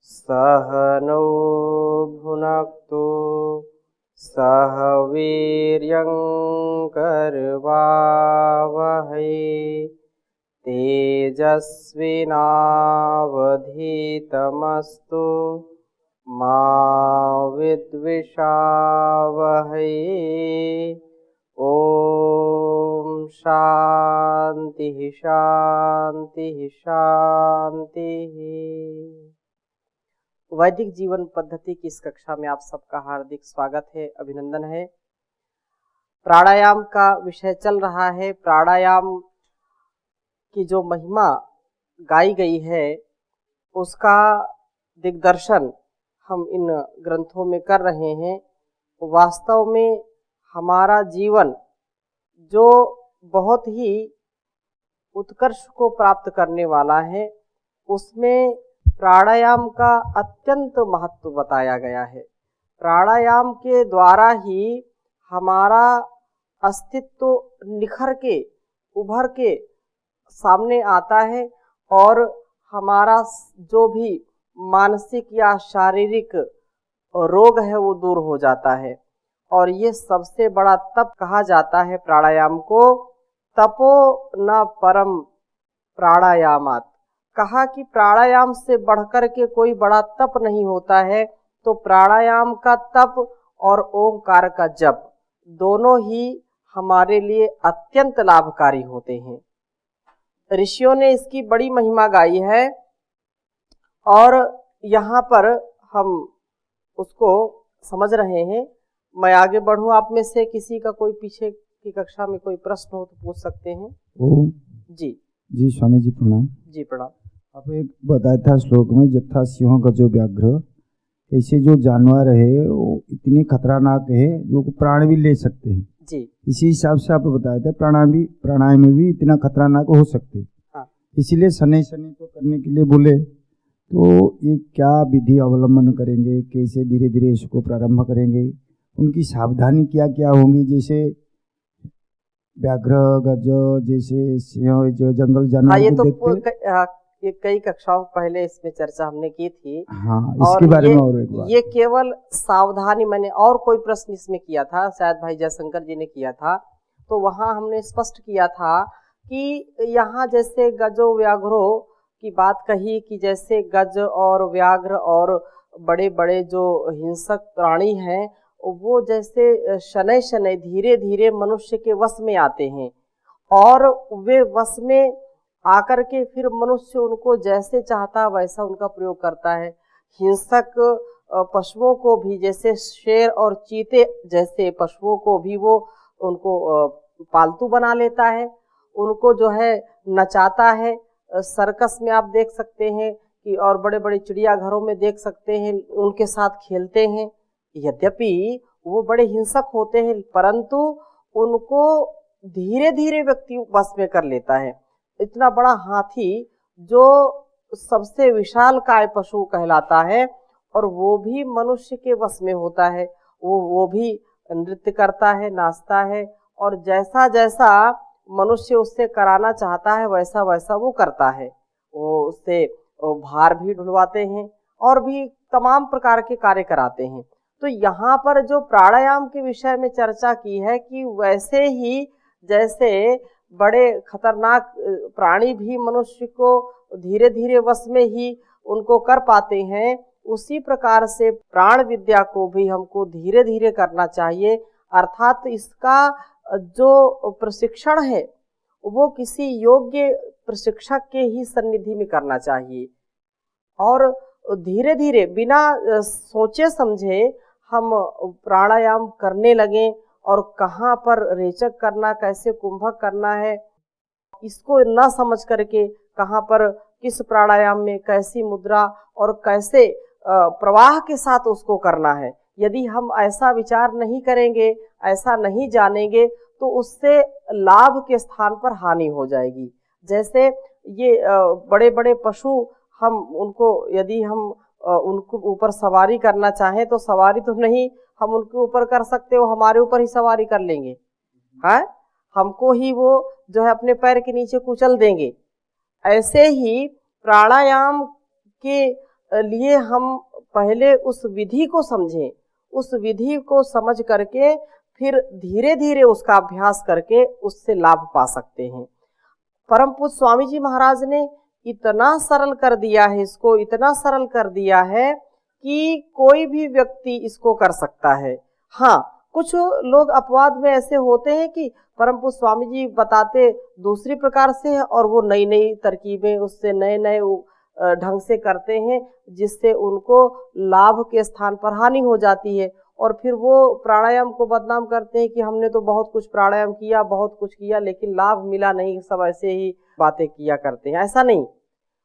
सह नो भुनक्तु सह वीर्यं करवावहै तेजस्विनावधीतमस्तु मा विद्विषावहै। ओम शांति शांति शांति। वैदिक जीवन पद्धति की इस कक्षा में आप सबका हार्दिक स्वागत है, अभिनंदन है। प्राणायाम का विषय चल रहा है। प्राणायाम की जो महिमा गाई गई है उसका दिग्दर्शन हम इन ग्रंथों में कर रहे हैं। वास्तव में हमारा जीवन जो बहुत ही उत्कर्ष को प्राप्त करने वाला है उसमें प्राणायाम का अत्यंत महत्व बताया गया है। प्राणायाम के द्वारा ही हमारा अस्तित्व निखर के उभर के सामने आता है और हमारा जो भी मानसिक या शारीरिक रोग है वो दूर हो जाता है। और ये सबसे बड़ा तप कहा जाता है प्राणायाम को। तपो न परम प्राणायामात्, कहा कि प्राणायाम से बढ़कर के कोई बड़ा तप नहीं होता है। तो प्राणायाम का तप और ओंकार का जप दोनों ही हमारे लिए अत्यंत लाभकारी होते हैं। ऋषियों ने इसकी बड़ी महिमा गाई है और यहाँ पर हम उसको समझ रहे हैं। मैं आगे बढ़ूं, आप में से किसी का कोई पीछे की कक्षा में कोई प्रश्न हो तो पूछ सकते हैं। जी जी स्वामी जी प्रणाम। जी प्रणाम। आप एक बताया था श्लोक में, जथा सिंह गजो व्याघ्र, ऐसे जो जानवर है वो इतने खतरनाक है जो प्राण भी ले सकते हैं। जी इसी हिसाब से आप बताया था प्राणायाम में भी इतना खतरनाक हो सकते हैं। हाँ। इसीलिए शनि तो करने के लिए बोले, तो ये क्या विधि अवलंबन करेंगे, कैसे धीरे धीरे इसको प्रारंभ करेंगे, उनकी सावधानी क्या क्या होंगी? जैसे व्याघ्र गज जैसे सिंह जो जंगल जानवर ये तो देखते, ये कई कक्षाओं पहले इसमें चर्चा हमने की थी। हाँ, इसके बारे में और एक बात। ये केवल सावधानी, मैंने और कोई प्रश्न इसमें किया था, शायद भाई जयशंकर जी ने किया था, तो वहां हमने स्पष्ट किया था कि यहाँ जैसे गजो व्याघ्रो की बात कही कि जैसे गज और व्याघ्र और बड़े बड़े जो हिंसक प्राणी हैं वो जैसे शनै शनै धीरे धीरे मनुष्य के वश में आते हैं और वे वश में आकर के फिर मनुष्य उनको जैसे चाहता वैसा उनका प्रयोग करता है। हिंसक पशुओं को भी, जैसे शेर और चीते जैसे पशुओं को भी वो उनको पालतू बना लेता है, उनको जो है नचाता है। सर्कस में आप देख सकते हैं कि और बड़े बड़े चिड़ियाघरों में देख सकते हैं, उनके साथ खेलते हैं। यद्यपि वो बड़े हिंसक होते हैं परंतु उनको धीरे धीरे व्यक्ति वश में कर लेता है। इतना बड़ा हाथी जो सबसे विशाल काय पशु कहलाता है और वो भी मनुष्य के वश में होता है। वो भी नृत्य करता है, नाचता है और जैसा जैसा मनुष्य उससे कराना चाहता है वैसा वैसा वो करता है। वो उससे भार भी ढुलवाते हैं और भी तमाम प्रकार के कार्य कराते हैं। तो यहाँ पर जो प्राणायाम के विषय में चर्चा की है कि वैसे ही जैसे बड़े खतरनाक प्राणी भी मनुष्य को धीरे धीरे वश में ही उनको कर पाते हैं, उसी प्रकार से प्राण विद्या को भी हमको धीरे धीरे करना चाहिए। अर्थात इसका जो प्रशिक्षण है वो किसी योग्य प्रशिक्षक के ही सन्निधि में करना चाहिए और धीरे धीरे बिना सोचे समझे हम प्राणायाम करने लगें और कहाँ पर रेचक करना, कैसे कुंभक करना है, इसको न समझ करके कहाँ पर किस प्राणायाम में कैसी मुद्रा और कैसे प्रवाह के साथ उसको करना है, यदि हम ऐसा विचार नहीं करेंगे, ऐसा नहीं जानेंगे तो उससे लाभ के स्थान पर हानि हो जाएगी। जैसे ये बड़े बड़े पशु, हम उनको यदि हम उनको ऊपर सवारी करना चाहें तो सवारी तो नहीं हम उनके ऊपर कर सकते, वो हमारे ऊपर ही सवारी कर लेंगे। हाँ, हमको ही वो जो है अपने पैर के नीचे कुचल देंगे। ऐसे ही प्राणायाम के लिए हम पहले उस विधि को समझें, उस विधि को समझ करके फिर धीरे धीरे उसका अभ्यास करके उससे लाभ पा सकते हैं। परम पूज्य स्वामी जी महाराज ने इतना सरल कर दिया है, इसको इतना सरल कर दिया है कि कोई भी व्यक्ति इसको कर सकता है। हाँ, कुछ लोग अपवाद में ऐसे होते हैं कि परम पूज्य स्वामी जी बताते दूसरी प्रकार से है और वो नई नई तरकीबें उससे नए नए ढंग से करते हैं, जिससे उनको लाभ के स्थान पर हानि हो जाती है। और फिर वो प्राणायाम को बदनाम करते हैं कि हमने तो बहुत कुछ प्राणायाम किया, बहुत कुछ किया, लेकिन लाभ मिला नहीं, सब ऐसे ही बातें किया करते हैं। ऐसा नहीं,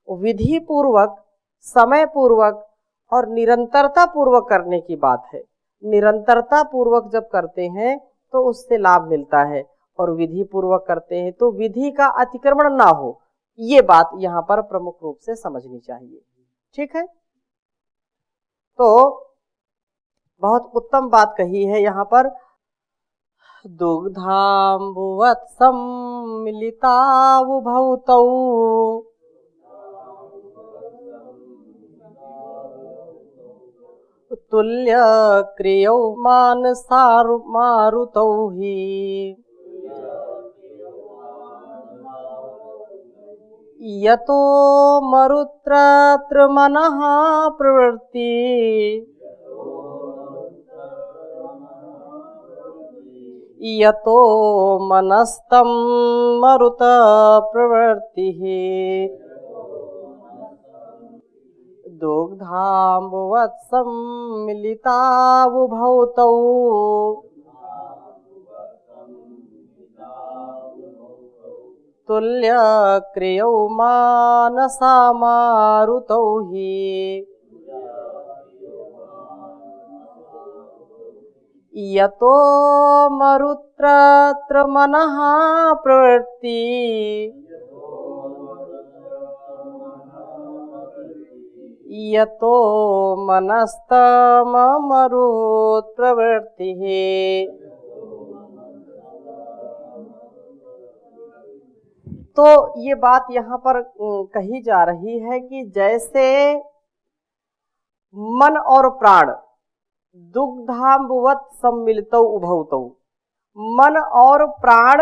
विधि पूर्वक, समय पूर्वक और निरंतरता पूर्वक करने की बात है। निरंतरता पूर्वक जब करते हैं तो उससे लाभ मिलता है, और विधि पूर्वक करते हैं तो विधि का अतिक्रमण ना हो, ये बात यहाँ पर प्रमुख रूप से समझनी चाहिए। ठीक है, तो बहुत उत्तम बात कही है यहाँ पर। दुग्धाम्बुवत् सम्मिलितावुभौ तौ तुल्य क्रियौ मानसारुतौ हि यतो मरुत्रत्र मनः प्रवृत्ति यतो मनस्तं मरुत प्रवृत्तिः दुग्धाम्बुवत् सम्मिलितावुभौ तौ तुल्य क्रियौ मानसामारुतौ हि यतो मरुत्रत्र मनः प्रवृत्ति यतो मनस्तमरुत् प्रवृत्तिः। तो ये बात यहाँ पर कही जा रही है कि जैसे मन और प्राण दुग्धाम्बुवत् सम्मिलितौ उभौ तौ, मन और प्राण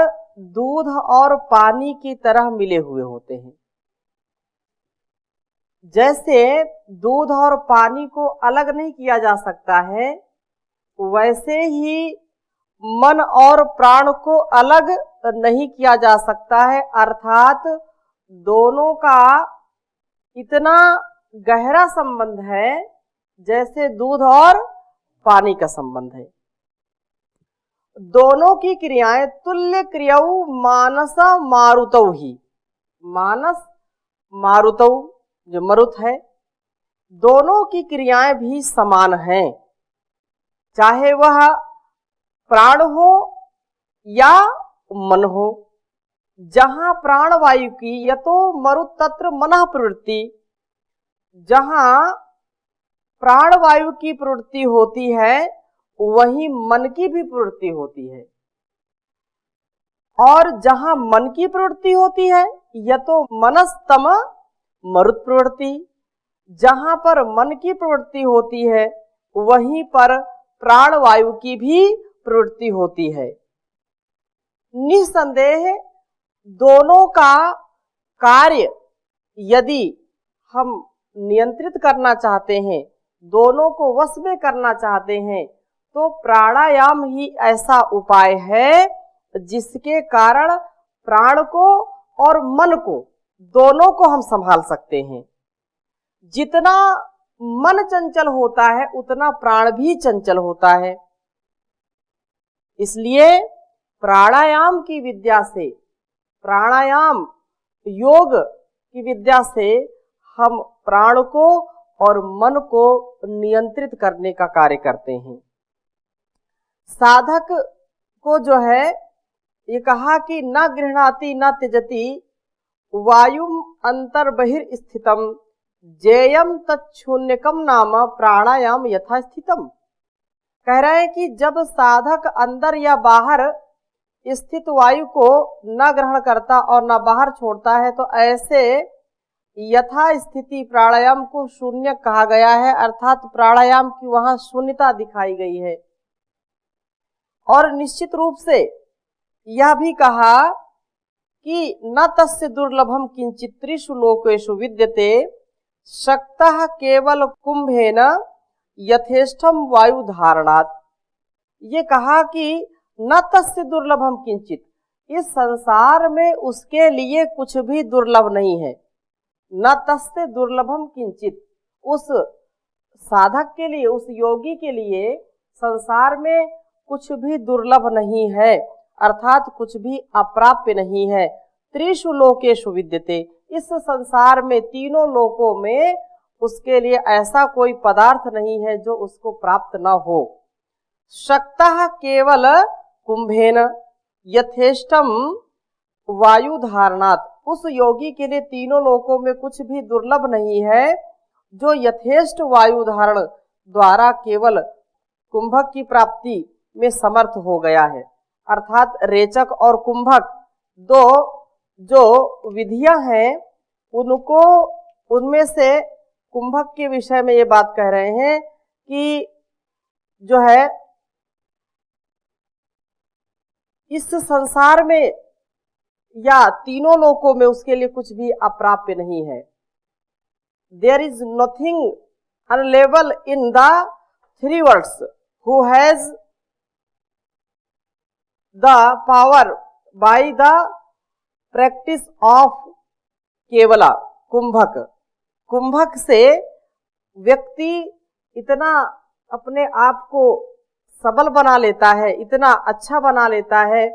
दूध और पानी की तरह मिले हुए होते हैं। जैसे दूध और पानी को अलग नहीं किया जा सकता है, वैसे ही मन और प्राण को अलग नहीं किया जा सकता है। अर्थात दोनों का इतना गहरा संबंध है जैसे दूध और पानी का संबंध है। दोनों की क्रियाएं तुल्य क्रियाऊ मानस मारुतौ ही, मानस मारुतौ जो मरुत है, दोनों की क्रियाएं भी समान हैं, चाहे वह प्राण हो या मन हो। जहां प्राण वायु की यतो मरुत तत्र मनः प्रवृत्ति, जहां प्राण वायु की प्रवृत्ति होती है वहीं मन की भी प्रवृत्ति होती है। और जहां मन की प्रवृत्ति होती है यतो मनस्तम मरुत प्रवृत्ति, जहां पर मन की प्रवृत्ति होती है वहीं पर प्राण वायु की भी प्रवृत्ति होती है। निसंदेह दोनों का कार्य यदि हम नियंत्रित करना चाहते हैं, दोनों को वश में करना चाहते हैं, तो प्राणायाम ही ऐसा उपाय है जिसके कारण प्राण को और मन को दोनों को हम संभाल सकते हैं। जितना मन चंचल होता है उतना प्राण भी चंचल होता है। इसलिए प्राणायाम की विद्या से, प्राणायाम योग की विद्या से हम प्राण को और मन को नियंत्रित करने का कार्य करते हैं। साधक को जो है ये कहा कि न गृह्णाति न त्यजति वायुम अंतर्बहिर्स्थितम जेयम तच्छून्यकम नाम प्राणायाम यथास्थितम। कह रहे हैं कि जब साधक अंदर या बाहर स्थित वायु को न ग्रहण करता और न बाहर छोड़ता है, तो ऐसे यथा स्थिति प्राणायाम को शून्य कहा गया है, अर्थात प्राणायाम की वहां शून्यता दिखाई गई है। और निश्चित रूप से यह भी कहा कि न तस्य दुर्लभम किंचित त्रिषु लोकेषु विद्यते शक्तः केवल कुंभेन यथेष्टम वायु धारणात्। ये कहा कि न तस्य दुर्लभम किंचित, इस संसार में उसके लिए कुछ भी दुर्लभ नहीं है। न तस्य दुर्लभम किंचित, उस साधक के लिए, उस योगी के लिए संसार में कुछ भी दुर्लभ नहीं है, अर्थात कुछ भी अप्राप्य नहीं है। त्रिषु लोकेषु विद्यते, इस संसार में तीनों लोकों में उसके लिए ऐसा कोई पदार्थ नहीं है जो उसको प्राप्त न हो। शक्तः केवल कुंभेन यथेष्टम वायु धारणात्, उस योगी के लिए तीनों लोकों में कुछ भी दुर्लभ नहीं है जो यथेष्ट वायु धारण द्वारा केवल कुंभक की प्राप्ति में समर्थ हो गया है। अर्थात रेचक और कुंभक दो जो विधियां हैं, उनको, उनमें से कुंभक के विषय में ये बात कह रहे हैं कि जो है इस संसार में या तीनों लोकों में उसके लिए कुछ भी अप्राप्य नहीं है। There is nothing unattainable in the three worlds who has the power by the practice of kevala. Kumbhaka, कुंभक से व्यक्ति इतना अपने आप को सबल बना लेता है, इतना अच्छा बना लेता है,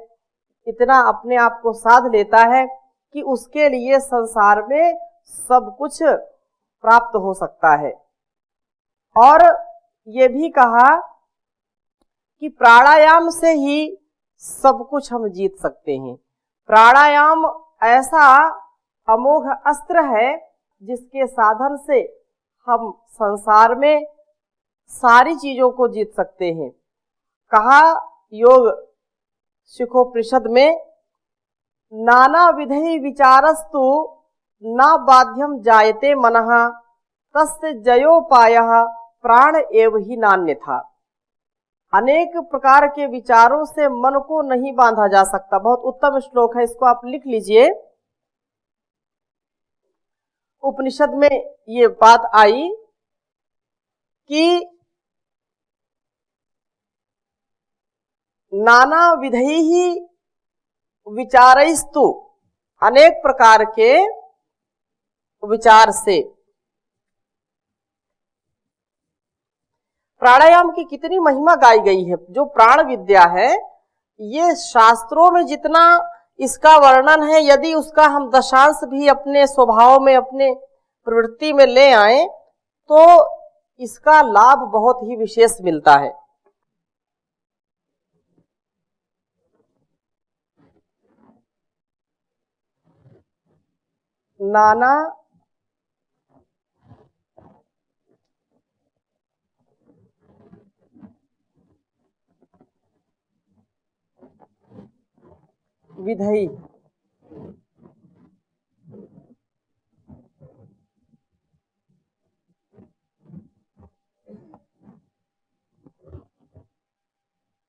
इतना अपने आप को साध लेता है कि उसके लिए संसार में सब कुछ प्राप्त हो सकता है। और ये भी कहा कि प्राणायाम से ही सब कुछ हम जीत सकते हैं। प्राणायाम ऐसा अमोघ अस्त्र है जिसके साधन से हम संसार में सारी चीजों को जीत सकते हैं। कहा योग शिखोपनिषद में, नाना विधि विचारस्तु न बाध्यम जायते मनः तस्य जयोपायः प्राण एव ही नान्यथा। अनेक प्रकार के विचारों से मन को नहीं बांधा जा सकता। बहुत उत्तम श्लोक है, इसको आप लिख लीजिए। उपनिषद में ये बात आई कि नाना विधि विचारस्तु, अनेक प्रकार के विचार से। प्राणायाम की कितनी महिमा गाई गई है। जो प्राण विद्या है, ये शास्त्रों में जितना इसका वर्णन है, यदि उसका हम दशांश भी अपने स्वभाव में, अपने प्रवृत्ति में ले आए तो इसका लाभ बहुत ही विशेष मिलता है। नाना विधि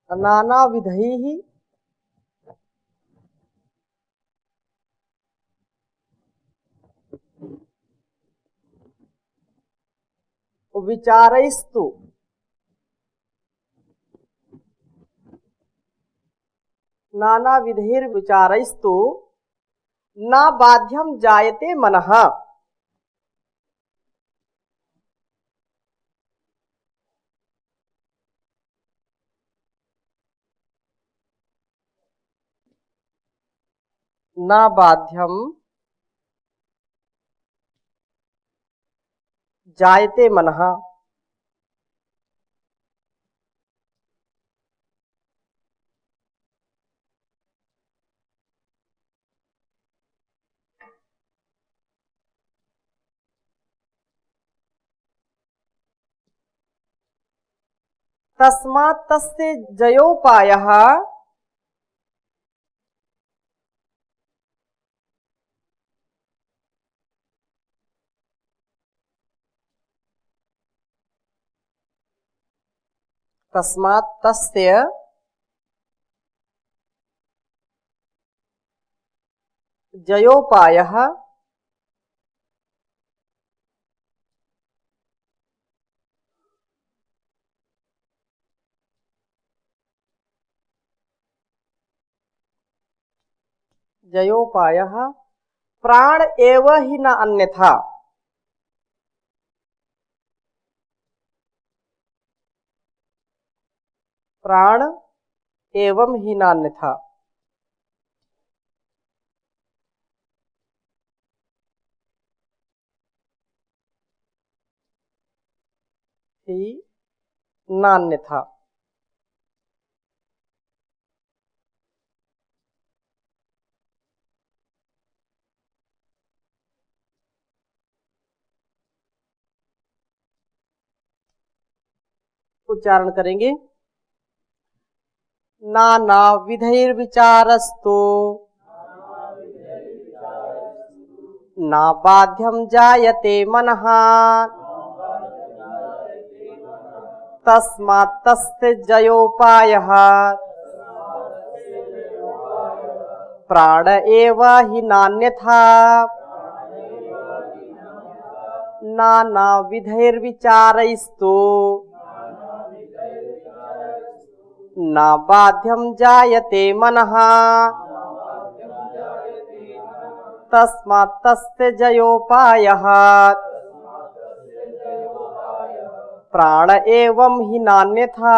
नाना विधि विचारस्तु नाना विधिर विचारस्तु न बाध्यम जायते मनः। न बाध्यम जायते मनः। तस्मात् तस्य जयोपायः तस्मात् तस्य जयोपायः प्राण एव हि न अन्यथा। प्राण एवं ही नान्यथा। ही नान्यथा। उच्चारण करेंगे। नाना विधैर्विचारस्तु न बाध्यं जायते मनः तस्मात् तस्य जयोपायः प्राण एव हि नान्यथा। नाना विधैर्विचारैस्तु न बाध्यं जायते मनः तस्मात् तस्य जयोपायः प्राण एवं ही नान्यथा।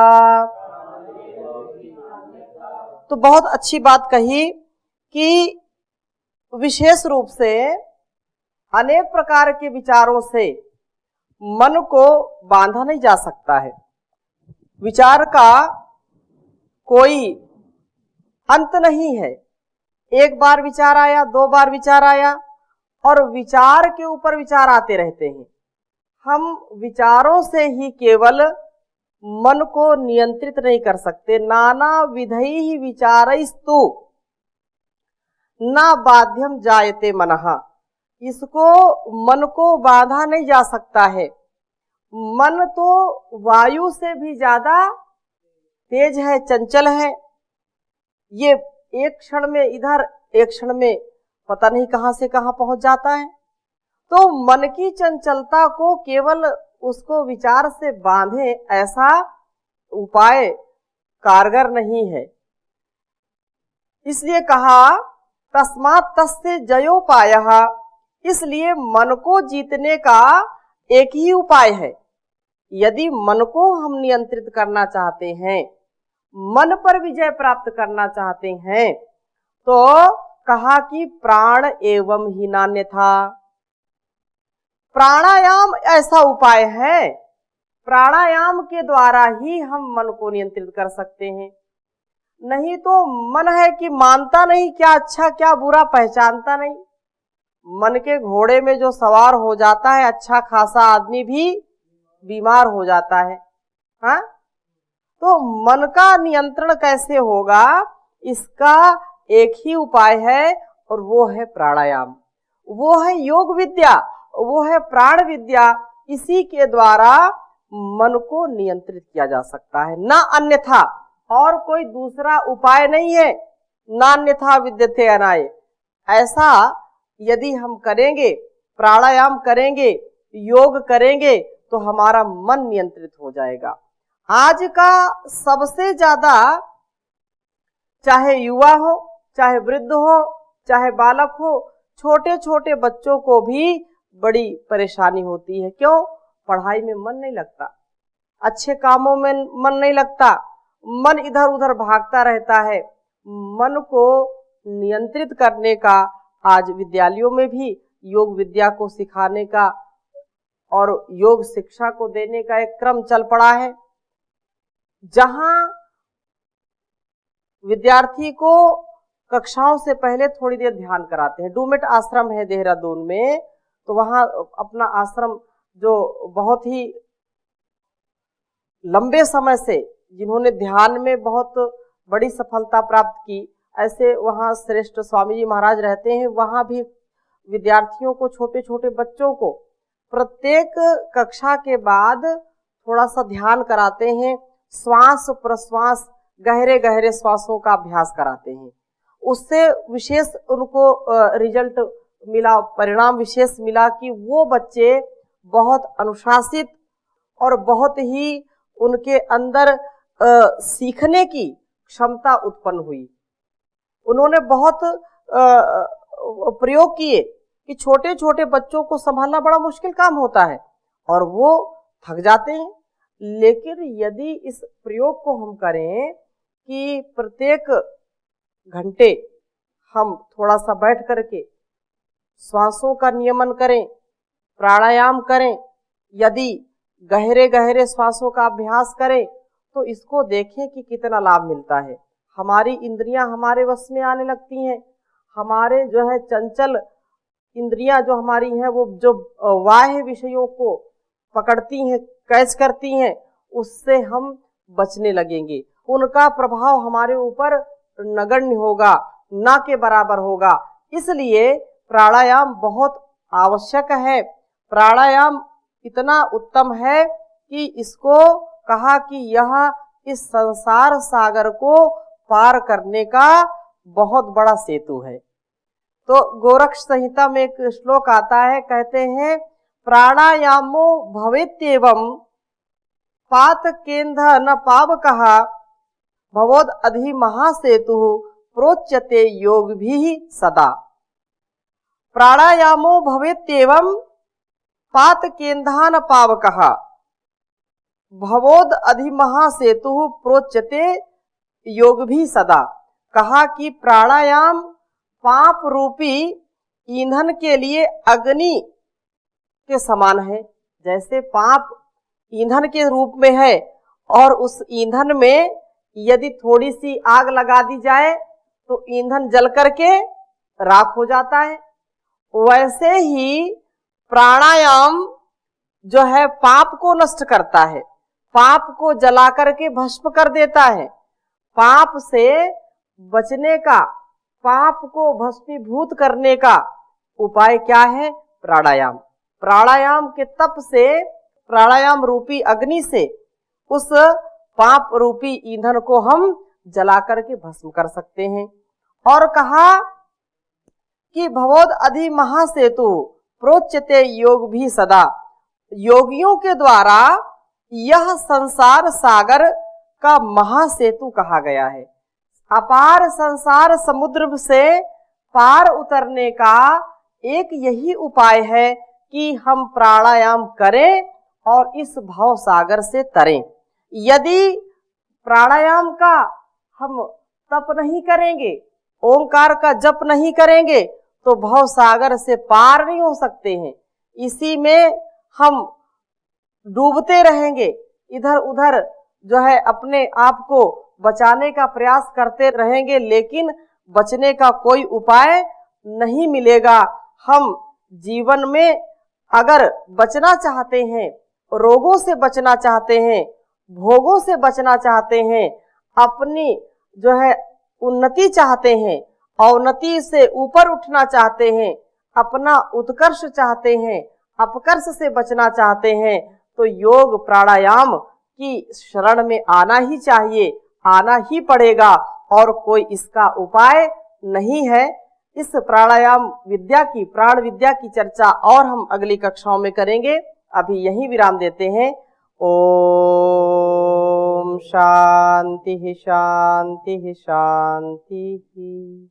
तो बहुत अच्छी बात कही कि विशेष रूप से अनेक प्रकार के विचारों से मन को बांधा नहीं जा सकता है। विचार का कोई अंत नहीं है। एक बार विचार आया, दो बार विचार आया और विचार के ऊपर विचार आते रहते हैं। हम विचारों से ही केवल मन को नियंत्रित नहीं कर सकते। नाना विधैहि विचारैस्तु न बाध्यं जायते मनः। इसको मन को बांधा नहीं जा सकता है। मन तो वायु से भी ज्यादा तेज है, चंचल है। ये एक क्षण में इधर, एक क्षण में पता नहीं कहां से कहां पहुंच जाता है। तो मन की चंचलता को केवल उसको विचार से बांधे, ऐसा उपाय कारगर नहीं है। इसलिए कहा तस्मात् तस्य जयोपायः। इसलिए मन को जीतने का एक ही उपाय है। यदि मन को हम नियंत्रित करना चाहते हैं, मन पर विजय प्राप्त करना चाहते हैं, तो कहा कि प्राण एवं ही नान्यथा। प्राणायाम ऐसा उपाय है, प्राणायाम के द्वारा ही हम मन को नियंत्रित कर सकते हैं। नहीं तो मन है कि मानता नहीं, क्या अच्छा क्या बुरा पहचानता नहीं। मन के घोड़े में जो सवार हो जाता है, अच्छा खासा आदमी भी बीमार हो जाता है। हाँ, तो मन का नियंत्रण कैसे होगा, इसका एक ही उपाय है और वो है प्राणायाम, वो है योग विद्या, वो है प्राण विद्या। इसी के द्वारा मन को नियंत्रित किया जा सकता है, ना अन्यथा। और कोई दूसरा उपाय नहीं है। नान्यथा विद्यते अनाय। ऐसा यदि हम करेंगे, प्राणायाम करेंगे, योग करेंगे, तो हमारा मन नियंत्रित हो जाएगा। आज का सबसे ज्यादा, चाहे युवा हो, चाहे वृद्ध हो, चाहे बालक हो, छोटे छोटे बच्चों को भी बड़ी परेशानी होती है। क्यों? पढ़ाई में मन नहीं लगता, अच्छे कामों में मन नहीं लगता, मन इधर उधर भागता रहता है। मन को नियंत्रित करने का आज विद्यालयों में भी योग विद्या को सिखाने का और योग शिक्षा को देने का एक क्रम चल पड़ा है, जहां विद्यार्थी को कक्षाओं से पहले थोड़ी देर ध्यान कराते हैं। डूमेट आश्रम है देहरादून में, तो वहां अपना आश्रम जो बहुत ही लंबे समय से जिन्होंने ध्यान में बहुत बड़ी सफलता प्राप्त की, ऐसे वहां श्रेष्ठ स्वामी जी महाराज रहते हैं। वहां भी विद्यार्थियों को, छोटे छोटे बच्चों को प्रत्येक कक्षा के बाद थोड़ा सा ध्यान कराते हैं, श्वास प्रश्वास गहरे गहरे श्वासों का अभ्यास कराते हैं। उससे विशेष उनको रिजल्ट मिला, परिणाम विशेष मिला कि वो बच्चे बहुत अनुशासित और बहुत ही उनके अंदर सीखने की क्षमता उत्पन्न हुई। उन्होंने बहुत प्रयोग किए कि छोटे छोटे बच्चों को संभालना बड़ा मुश्किल काम होता है और वो थक जाते हैं, लेकिन यदि इस प्रयोग को हम करें कि प्रत्येक घंटे हम थोड़ा सा बैठ करके श्वासों का नियमन करें, प्राणायाम करें, यदि गहरे गहरे श्वासों का अभ्यास करें तो इसको देखें कि कितना लाभ मिलता है। हमारी इंद्रियां हमारे वश में आने लगती हैं, हमारे जो है चंचल इंद्रियां जो हमारी हैं वो जो बाह्य विषयों को पकड़ती हैं, कैच करती हैं, उससे हम बचने लगेंगे। उनका प्रभाव हमारे ऊपर नगण्य होगा, ना के बराबर होगा। इसलिए प्राणायाम बहुत आवश्यक है। प्राणायाम इतना उत्तम है कि इसको कहा कि यह इस संसार सागर को पार करने का बहुत बड़ा सेतु है। तो गोरक्ष संहिता में एक श्लोक आता है, कहते हैं प्राणायामो भवेत्येवं पात केंद्र न पावकः भवोद अधि महासेतु प्रोच्यते योग भी सदा। प्राणायामो भवेत्येवं पात केंद्र न पावकः भवोद अधि महासेतु प्रोच्यते योग भी सदा। कहा कि प्राणायाम पाप रूपी ईंधन के लिए अग्नि के समान है। जैसे पाप ईंधन के रूप में है और उस ईंधन में यदि थोड़ी सी आग लगा दी जाए तो ईंधन जल करके राख हो जाता है, वैसे ही प्राणायाम जो है पाप को नष्ट करता है, पाप को जला करके भस्म कर देता है। पाप से बचने का, पाप को भस्मीभूत करने का उपाय क्या है? प्राणायाम। प्राणायाम के तप से, प्राणायाम रूपी अग्नि से उस पाप रूपी ईंधन को हम जला करके भस्म कर सकते हैं। और कहा कि भवोद अधि महासेतु प्रोच्यते योग भी सदा। योगियों के द्वारा यह संसार सागर का महासेतु कहा गया है। अपार संसार समुद्र से पार उतरने का एक यही उपाय है कि हम प्राणायाम करें और इस भव सागर से तरें। यदि प्राणायाम का हम तप नहीं करेंगे, ओंकार का जप नहीं करेंगे तो भव सागर से पार नहीं हो सकते हैं। इसी में हम डूबते रहेंगे, इधर उधर जो है अपने आप को बचाने का प्रयास करते रहेंगे, लेकिन बचने का कोई उपाय नहीं मिलेगा। हम जीवन में अगर बचना चाहते हैं, रोगों से बचना चाहते हैं, भोगों से बचना चाहते हैं, अपनी जो है उन्नति चाहते हैं, अवनति से ऊपर उठना चाहते हैं, अपना उत्कर्ष चाहते हैं, अपकर्ष से बचना चाहते हैं, तो योग प्राणायाम की शरण में आना ही चाहिए, आना ही पड़ेगा और कोई इसका उपाय नहीं है। इस प्राणायाम विद्या की, प्राण विद्या की चर्चा और हम अगली कक्षाओं में करेंगे। अभी यहीं विराम देते हैं। ओम शांति शांति शांति।